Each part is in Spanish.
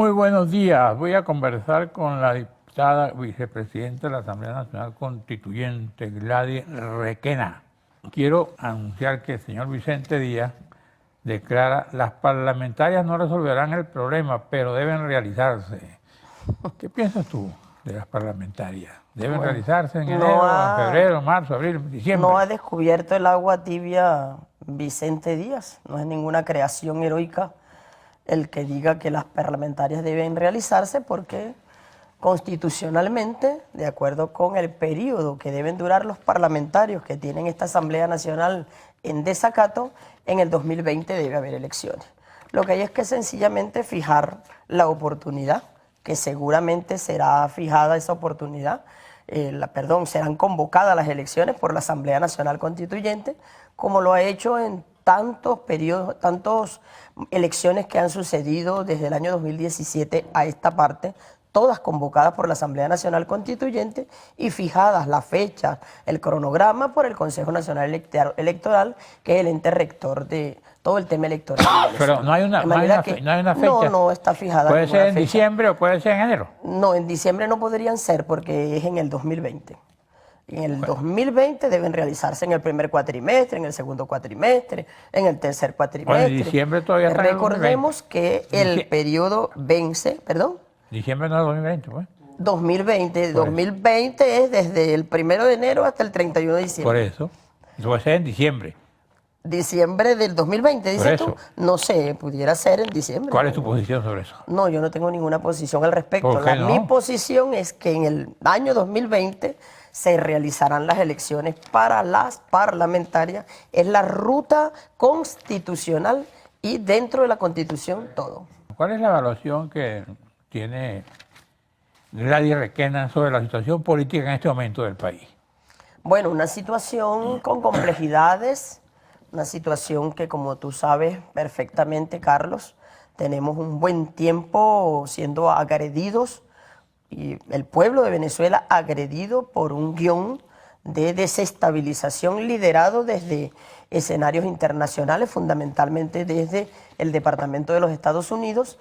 Muy buenos días. Voy a conversar con la diputada vicepresidenta de la Asamblea Nacional Constituyente, Gladys Requena. Quiero anunciar que el señor Vicente Díaz declara: las parlamentarias no resolverán el problema, pero deben realizarse. ¿Qué piensas tú de las parlamentarias? ¿Deben realizarse en enero, en febrero, marzo, abril, diciembre? No ha descubierto el agua tibia Vicente Díaz. No es ninguna creación heroica el que diga que las parlamentarias deben realizarse, porque constitucionalmente, de acuerdo con el periodo que deben durar los parlamentarios que tienen esta Asamblea Nacional en desacato, en el 2020 debe haber elecciones. Lo que hay es que sencillamente fijar la oportunidad, que seguramente será fijada esa oportunidad, serán convocadas las elecciones por la Asamblea Nacional Constituyente, como lo ha hecho en tantos periodos, tantas elecciones que han sucedido desde el año 2017 a esta parte, todas convocadas por la Asamblea Nacional Constituyente y fijadas las fechas, el cronograma por el Consejo Nacional Electoral, que es el ente rector de todo el tema electoral. Pero no hay una fecha. No está fijada. ¿Puede ser en diciembre o puede ser en enero? No, en diciembre no podrían ser porque es en el 2020. En el 2020 deben realizarse en el primer cuatrimestre, en el segundo cuatrimestre, en el tercer cuatrimestre. Bueno, en diciembre todavía está. Recordemos que el periodo vence, ¿perdón? Diciembre no es 2020, pues. 2020. 2020 es desde el 1 de enero hasta el 31 de diciembre. Por eso. Eso puede ser en diciembre. Diciembre del 2020, dices tú. No sé, pudiera ser en diciembre. ¿Cuál es tu posición sobre eso? No, yo no tengo ninguna posición al respecto. ¿Por qué no? Mi posición es que en el año 2020 se realizarán las elecciones para las parlamentarias. Es la ruta constitucional y dentro de la Constitución todo. ¿Cuál es la evaluación que tiene Gladys Requena sobre la situación política en este momento del país? Bueno, una situación con complejidades, una situación que, como tú sabes perfectamente, Carlos, tenemos un buen tiempo siendo agredidos, y el pueblo de Venezuela agredido por un guión de desestabilización liderado desde escenarios internacionales, fundamentalmente desde el Departamento de los Estados Unidos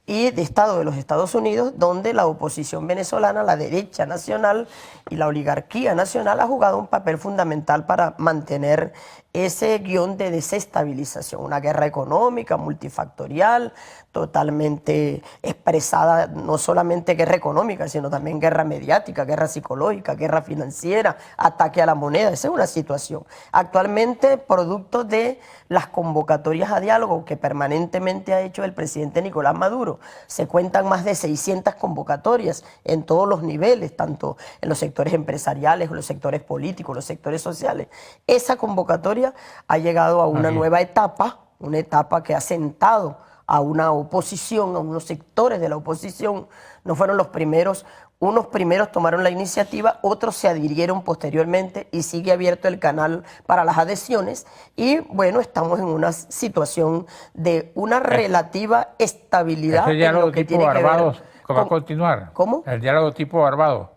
y de Estado de los Estados Unidos, donde la oposición venezolana, la derecha nacional y la oligarquía nacional ha jugado un papel fundamental para mantener ese guión de desestabilización, una guerra económica multifactorial, totalmente expresada, no solamente guerra económica, sino también guerra mediática, guerra psicológica, guerra financiera, ataque a la moneda. Esa es una situación. Actualmente, producto de las convocatorias a diálogo que permanentemente ha hecho el presidente Nicolás Maduro, se cuentan más de 600 convocatorias en todos los niveles, tanto en los sectores empresariales, los sectores políticos, los sectores sociales. Esa convocatoria ha llegado a una nueva etapa, una etapa que ha sentado a una oposición, a unos sectores de la oposición. No fueron los primeros, unos primeros tomaron la iniciativa, otros se adhirieron posteriormente y sigue abierto el canal para las adhesiones. Y bueno, estamos en una situación de una relativa estabilidad. ¿Ese diálogo tipo Barbados va a continuar? ¿Cómo? ¿El diálogo tipo Barbados?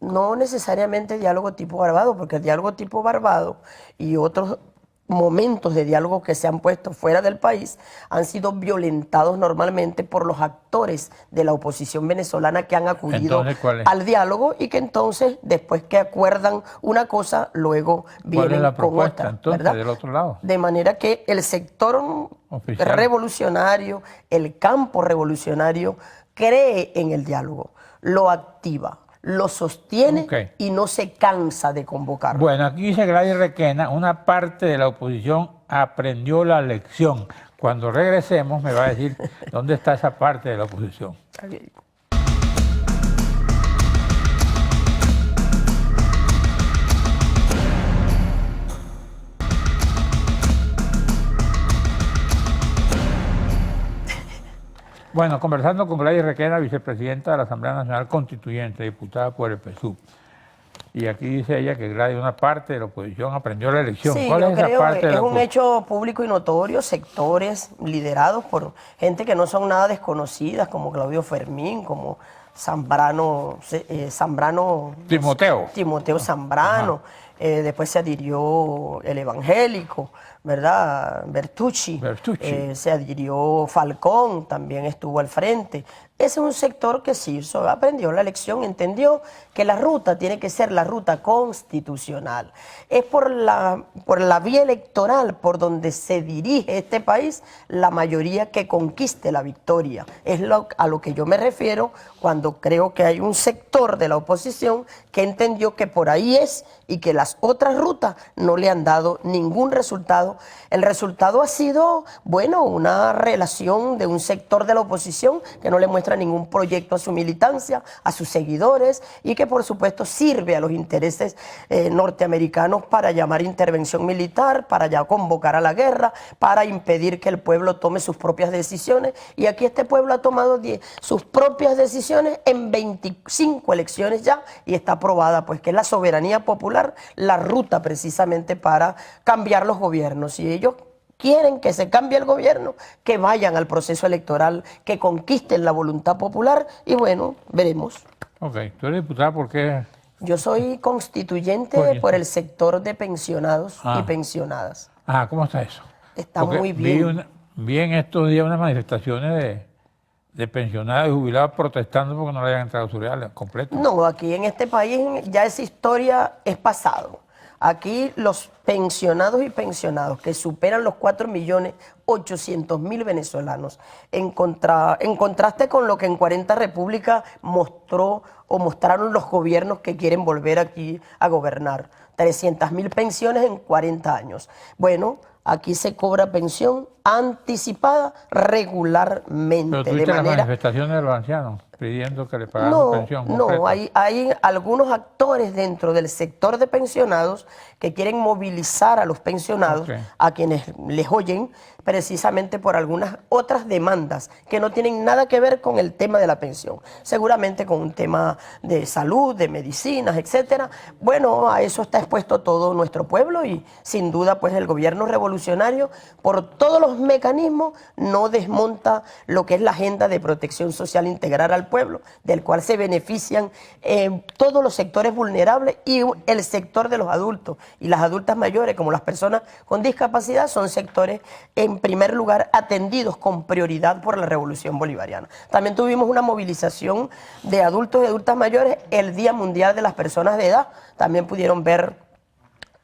No necesariamente diálogo tipo Barbados, porque el diálogo tipo Barbados y otros momentos de diálogo que se han puesto fuera del país han sido violentados normalmente por los actores de la oposición venezolana que han acudido al diálogo y que entonces, después que acuerdan una cosa, luego vienen con otra. Entonces, ¿verdad? Del otro lado. De manera que el sector revolucionario, el campo revolucionario, cree en el diálogo, lo activa, lo sostiene y no se cansa de convocar. Bueno, aquí dice Gladys Requena: una parte de la oposición aprendió la lección. Cuando regresemos me va a decir dónde está esa parte de la oposición. Bueno, conversando con Gladys Requena, vicepresidenta de la Asamblea Nacional Constituyente, diputada por el PSUV. Y aquí dice ella que Gladys, una parte de la oposición aprendió la elección. Sí, ¿Cuál yo es esa creo parte que de es la un hecho público y notorio, sectores liderados por gente que no son nada desconocidas, como Claudio Fermín, como Timoteo Zambrano, después se adhirió el evangélico, ¿verdad? Bertucci. Se adhirió Falcón, también estuvo al frente. Ese es un sector que sí aprendió la lección, entendió que la ruta tiene que ser la ruta constitucional. Es por la vía electoral por donde se dirige este país la mayoría que conquiste la victoria. Es a lo que yo me refiero cuando creo que hay un sector de la oposición que entendió que por ahí es y que las otras rutas no le han dado ningún resultado. El resultado ha sido, bueno, una relación de un sector de la oposición que no le muestra ningún proyecto a su militancia, a sus seguidores, y que por supuesto sirve a los intereses norteamericanos para llamar intervención militar, para ya convocar a la guerra, para impedir que el pueblo tome sus propias decisiones. Y aquí este pueblo ha tomado sus propias decisiones en 25 elecciones ya, y está aprobada, pues, que es la soberanía popular, la ruta precisamente para cambiar los gobiernos. Y ellos quieren que se cambie el gobierno, que vayan al proceso electoral, que conquisten la voluntad popular, y bueno, veremos. Ok, tú eres diputada, ¿por qué? Yo soy constituyente por el sector de pensionados y pensionadas. ¿Cómo está eso? Está muy bien. Vi en estos días unas manifestaciones de pensionados y jubilados protestando porque no le hayan entrado su real completo. No, aquí en este país ya esa historia es pasado. Aquí los pensionados y pensionados que superan los 4.800.000 venezolanos, en contraste con lo que en 40 repúblicas mostraron los gobiernos que quieren volver aquí a gobernar. 300.000 pensiones en 40 años. Bueno, aquí se cobra pensión anticipada regularmente. Pero tuviste las manifestaciones de los ancianos pidiendo que le pagaran su pensión completa. No, hay algunos actores dentro del sector de pensionados que quieren movilizar a los pensionados, a quienes les oyen, precisamente por algunas otras demandas que no tienen nada que ver con el tema de la pensión. Seguramente con un tema de salud, de medicinas, etcétera. Bueno, a eso está expuesto todo nuestro pueblo y sin duda pues el gobierno revolucionario por todos los mecanismos no desmonta lo que es la agenda de protección social integral al pueblo, del cual se benefician todos los sectores vulnerables y el sector de los adultos y las adultas mayores, como las personas con discapacidad, son sectores en primer lugar atendidos con prioridad por la Revolución Bolivariana. También tuvimos una movilización de adultos y adultas mayores el Día Mundial de las Personas de Edad. También pudieron ver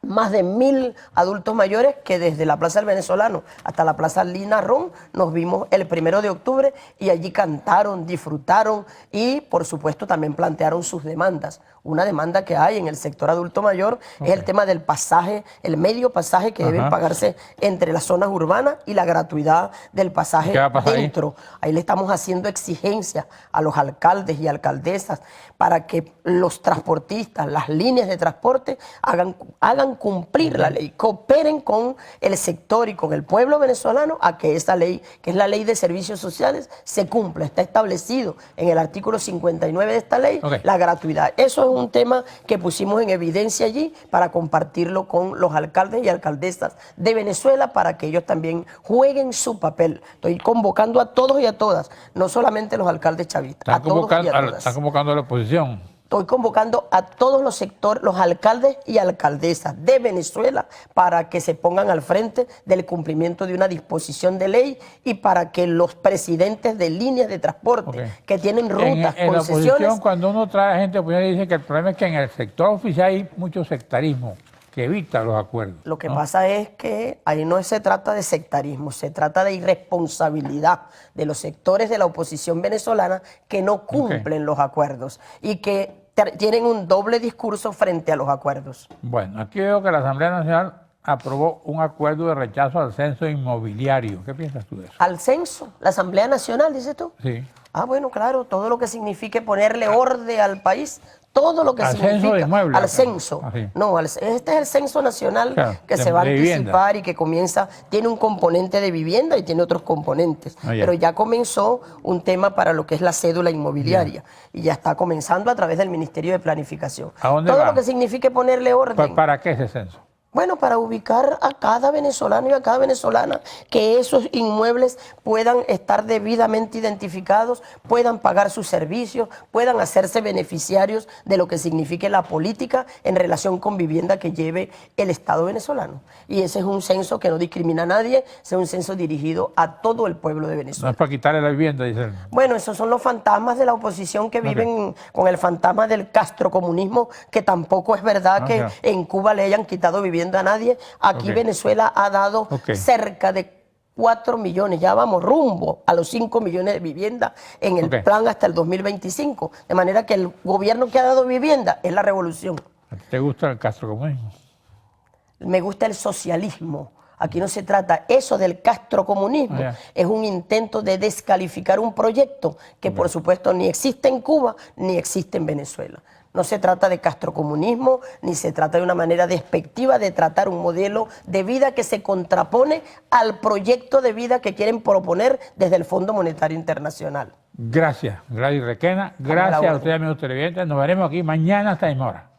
más de 1.000 adultos mayores que desde la Plaza del Venezolano hasta la Plaza Lina Ron nos vimos el 1 de octubre y allí cantaron, disfrutaron y por supuesto también plantearon sus demandas. Una demanda que hay en el sector adulto mayor es el tema del pasaje, el medio pasaje que deben pagarse entre las zonas urbanas y la gratuidad del pasaje dentro. Ahí le estamos haciendo exigencias a los alcaldes y alcaldesas para que los transportistas, las líneas de transporte hagan cumplir la ley, cooperen con el sector y con el pueblo venezolano a que esa ley, que es la ley de servicios sociales, se cumpla. Está establecido en el artículo 59 de esta ley la gratuidad. Eso es un tema que pusimos en evidencia allí para compartirlo con los alcaldes y alcaldesas de Venezuela para que ellos también jueguen su papel. Estoy convocando a todos y a todas, no solamente los alcaldes chavistas, a todos y a todas. ¿Están convocando a la oposición? Estoy convocando a todos los sectores, los alcaldes y alcaldesas de Venezuela para que se pongan al frente del cumplimiento de una disposición de ley y para que los presidentes de líneas de transporte que tienen rutas, en concesiones... la oposición, cuando uno trae a gente, pues dice que el problema es que en el sector oficial hay mucho sectarismo que evita los acuerdos. Lo que pasa es que ahí no se trata de sectarismo, se trata de irresponsabilidad de los sectores de la oposición venezolana que no cumplen los acuerdos y que tienen un doble discurso frente a los acuerdos. Bueno, aquí veo que la Asamblea Nacional aprobó un acuerdo de rechazo al censo inmobiliario. ¿Qué piensas tú de eso? ¿Al censo? ¿La Asamblea Nacional, dices tú? Sí. Ah, bueno, claro, todo lo que signifique ponerle orden al país, todo lo que significa censo de inmuebles, al censo. No, este es el censo nacional que se va a anticipar y que comienza, tiene un componente de vivienda y tiene otros componentes. Pero ya comenzó un tema para lo que es la cédula inmobiliaria y ya está comenzando a través del Ministerio de Planificación. ¿A dónde todo va? lo que signifique ponerle orden. ¿Para qué ese censo? Bueno, para ubicar a cada venezolano y a cada venezolana, que esos inmuebles puedan estar debidamente identificados, puedan pagar sus servicios, puedan hacerse beneficiarios de lo que signifique la política en relación con vivienda que lleve el Estado venezolano. Y ese es un censo que no discrimina a nadie, es un censo dirigido a todo el pueblo de No Venezuela. es para quitarle la vivienda, dicen. Bueno, esos son los fantasmas de la oposición que viven con el fantasma del castrocomunismo, que tampoco es verdad que claro. en Cuba le hayan quitado vivienda a nadie. Aquí Venezuela ha dado cerca de 4 millones, ya vamos rumbo a los 5 millones de viviendas en el plan hasta el 2025. De manera que el gobierno que ha dado vivienda es la revolución. ¿Te gusta el castrocomunismo? Me gusta el socialismo. Aquí no se trata eso del castrocomunismo, es un intento de descalificar un proyecto que por supuesto ni existe en Cuba ni existe en Venezuela. No se trata de castrocomunismo, ni se trata de una manera despectiva de tratar un modelo de vida que se contrapone al proyecto de vida que quieren proponer desde el Fondo Monetario Internacional. Gracias, Gladys Requena. Gracias a ustedes, amigos televidentes. Nos veremos aquí mañana a esta misma hora.